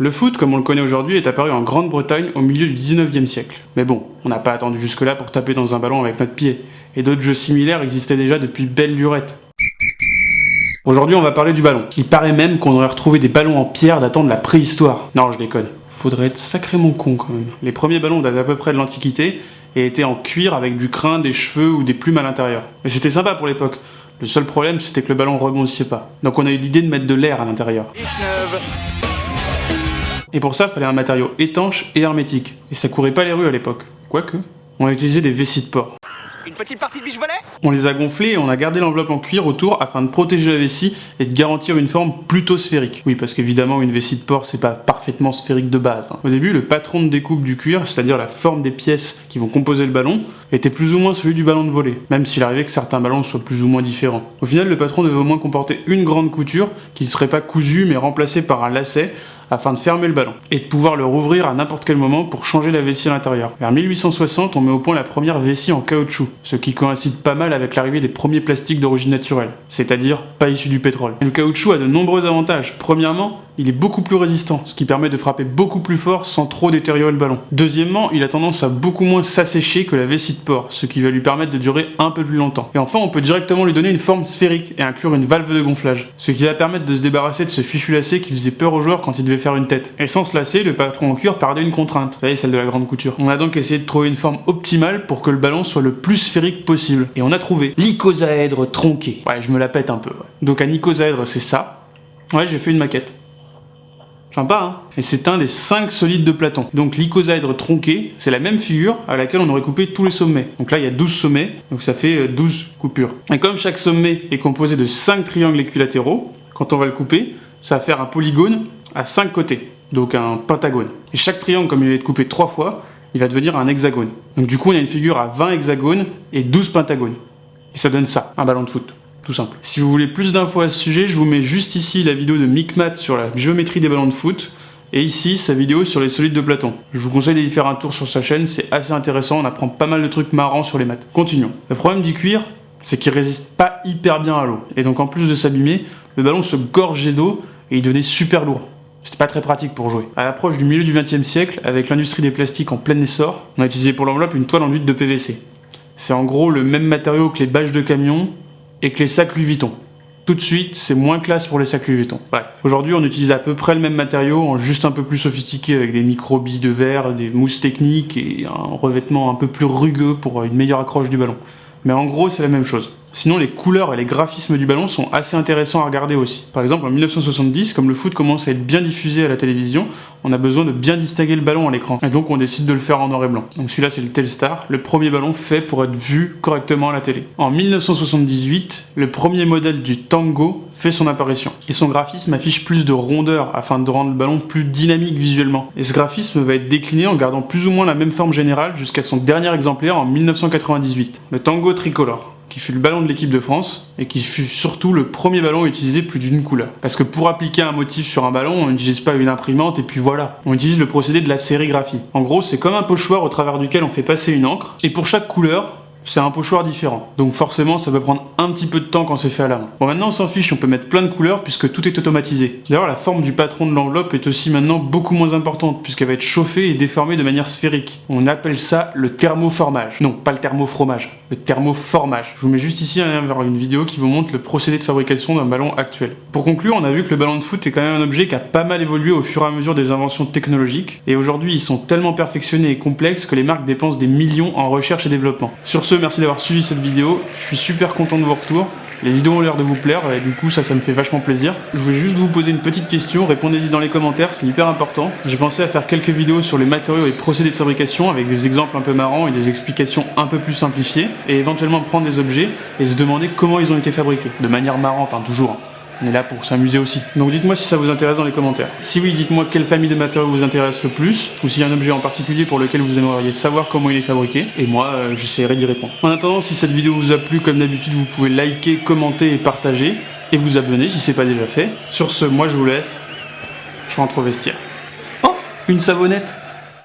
Le foot, comme on le connaît aujourd'hui, est apparu en Grande-Bretagne au milieu du 19e siècle. Mais bon, on n'a pas attendu jusque-là pour taper dans un ballon avec notre pied. Et d'autres jeux similaires existaient déjà depuis belle lurette. Aujourd'hui, on va parler du ballon. Il paraît même qu'on aurait retrouvé des ballons en pierre datant de la préhistoire. Non, je déconne. Faudrait être sacrément con quand même. Les premiers ballons datent à peu près de l'Antiquité et étaient en cuir avec du crin, des cheveux ou des plumes à l'intérieur. Mais c'était sympa pour l'époque. Le seul problème, c'était que le ballon rebondissait pas. Donc on a eu l'idée de mettre de l'air à l'intérieur. Et pour ça, il fallait un matériau étanche et hermétique. Et ça courait pas les rues à l'époque. Quoique. On a utilisé des vessies de porc. Une petite partie de biche volet ? On les a gonflés et on a gardé l'enveloppe en cuir autour afin de protéger la vessie et de garantir une forme plutôt sphérique. Oui, parce qu'évidemment, une vessie de porc, c'est pas parfaitement sphérique de base. Au début, le patron de découpe du cuir, c'est-à-dire la forme des pièces qui vont composer le ballon, était plus ou moins celui du ballon de volley, même s'il arrivait que certains ballons soient plus ou moins différents. Au final, le patron devait au moins comporter une grande couture qui ne serait pas cousue mais remplacée par un lacet afin de fermer le ballon, et de pouvoir le rouvrir à n'importe quel moment pour changer la vessie à l'intérieur. Vers 1860, on met au point la première vessie en caoutchouc, ce qui coïncide pas mal avec l'arrivée des premiers plastiques d'origine naturelle, c'est-à-dire pas issus du pétrole. Et le caoutchouc a de nombreux avantages. Premièrement, il est beaucoup plus résistant, ce qui permet de frapper beaucoup plus fort sans trop détériorer le ballon. Deuxièmement, il a tendance à beaucoup moins s'assécher que la vessie de porc, ce qui va lui permettre de durer un peu plus longtemps. Et enfin, on peut directement lui donner une forme sphérique et inclure une valve de gonflage, ce qui va permettre de se débarrasser de ce fichu lacet qui faisait peur aux joueurs quand ils devaient faire une tête. Et sans se lasser, le patron en cuir perdait une contrainte, vous savez, celle de la grande couture. On a donc essayé de trouver une forme optimale pour que le ballon soit le plus sphérique possible. Et on a trouvé l'icosaèdre tronqué. Ouais, je me la pète un peu. Ouais. Donc un icosaèdre, c'est ça. Ouais, j'ai fait une maquette. Sympa, hein? Et c'est un des 5 solides de Platon. Donc l'icosaèdre tronqué, c'est la même figure à laquelle on aurait coupé tous les sommets. Donc là, il y a 12 sommets, donc ça fait 12 coupures. Et comme chaque sommet est composé de 5 triangles équilatéraux, quand on va le couper, ça va faire un polygone à 5 côtés, donc un pentagone. Et chaque triangle, comme il va être coupé 3 fois, il va devenir un hexagone. Donc du coup, on a une figure à 20 hexagones et 12 pentagones. Et ça donne ça, un ballon de foot. Tout simple. Si vous voulez plus d'infos à ce sujet, je vous mets juste ici la vidéo de Micmat sur la géométrie des ballons de foot, et ici sa vidéo sur les solides de Platon. Je vous conseille d'y faire un tour sur sa chaîne, c'est assez intéressant, on apprend pas mal de trucs marrants sur les maths. Continuons. Le problème du cuir, c'est qu'il résiste pas hyper bien à l'eau, et donc en plus de s'abîmer, le ballon se gorgeait d'eau et il devenait super lourd. C'était pas très pratique pour jouer. À l'approche du milieu du XXe siècle, avec l'industrie des plastiques en plein essor, on a utilisé pour l'enveloppe une toile enduite de PVC. C'est en gros le même matériau que les bâches de camion et que les sacs Louis Vuitton. Tout de suite, c'est moins classe pour les sacs Louis Vuitton. Ouais. Aujourd'hui, on utilise à peu près le même matériau, en juste un peu plus sophistiqué, avec des micro-billes de verre, des mousses techniques et un revêtement un peu plus rugueux pour une meilleure accroche du ballon. Mais en gros, c'est la même chose. Sinon, les couleurs et les graphismes du ballon sont assez intéressants à regarder aussi. Par exemple, en 1970, comme le foot commence à être bien diffusé à la télévision, on a besoin de bien distinguer le ballon à l'écran. Et donc, on décide de le faire en noir et blanc. Donc celui-là, c'est le Telstar, le premier ballon fait pour être vu correctement à la télé. En 1978, le premier modèle du Tango fait son apparition. Et son graphisme affiche plus de rondeur afin de rendre le ballon plus dynamique visuellement. Et ce graphisme va être décliné en gardant plus ou moins la même forme générale jusqu'à son dernier exemplaire en 1998, le Tango tricolore, qui fut le ballon de l'équipe de France, et qui fut surtout le premier ballon utilisé plus d'une couleur. Parce que pour appliquer un motif sur un ballon, on n'utilise pas une imprimante et puis voilà. On utilise le procédé de la sérigraphie. En gros, c'est comme un pochoir au travers duquel on fait passer une encre, et pour chaque couleur, c'est un pochoir différent. Donc forcément, ça peut prendre un petit peu de temps quand c'est fait à la main. Bon, maintenant on s'en fiche, on peut mettre plein de couleurs puisque tout est automatisé. D'ailleurs, la forme du patron de l'enveloppe est aussi maintenant beaucoup moins importante puisqu'elle va être chauffée et déformée de manière sphérique. On appelle ça le thermoformage. Non, pas le thermofromage, le thermoformage. Je vous mets juste ici un lien vers une vidéo qui vous montre le procédé de fabrication d'un ballon actuel. Pour conclure, on a vu que le ballon de foot est quand même un objet qui a pas mal évolué au fur et à mesure des inventions technologiques, et aujourd'hui ils sont tellement perfectionnés et complexes que les marques dépensent des millions en recherche et développement. Sur ce, merci d'avoir suivi cette vidéo, je suis super content de vos retours. Les vidéos ont l'air de vous plaire et du coup ça me fait vachement plaisir. Je voulais juste vous poser une petite question, répondez-y dans les commentaires, c'est hyper important. J'ai pensé à faire quelques vidéos sur les matériaux et procédés de fabrication avec des exemples un peu marrants et des explications un peu plus simplifiées, et éventuellement prendre des objets et se demander comment ils ont été fabriqués, de manière marrante, hein, toujours. On est là pour s'amuser aussi. Donc dites-moi si ça vous intéresse dans les commentaires. Si oui, dites-moi quelle famille de matériaux vous intéresse le plus, ou s'il y a un objet en particulier pour lequel vous aimeriez savoir comment il est fabriqué, et moi, j'essaierai d'y répondre. En attendant, si cette vidéo vous a plu, comme d'habitude, vous pouvez liker, commenter et partager, et vous abonner si c'est pas déjà fait. Sur ce, moi je vous laisse, je rentre au vestiaire. Oh, une savonnette!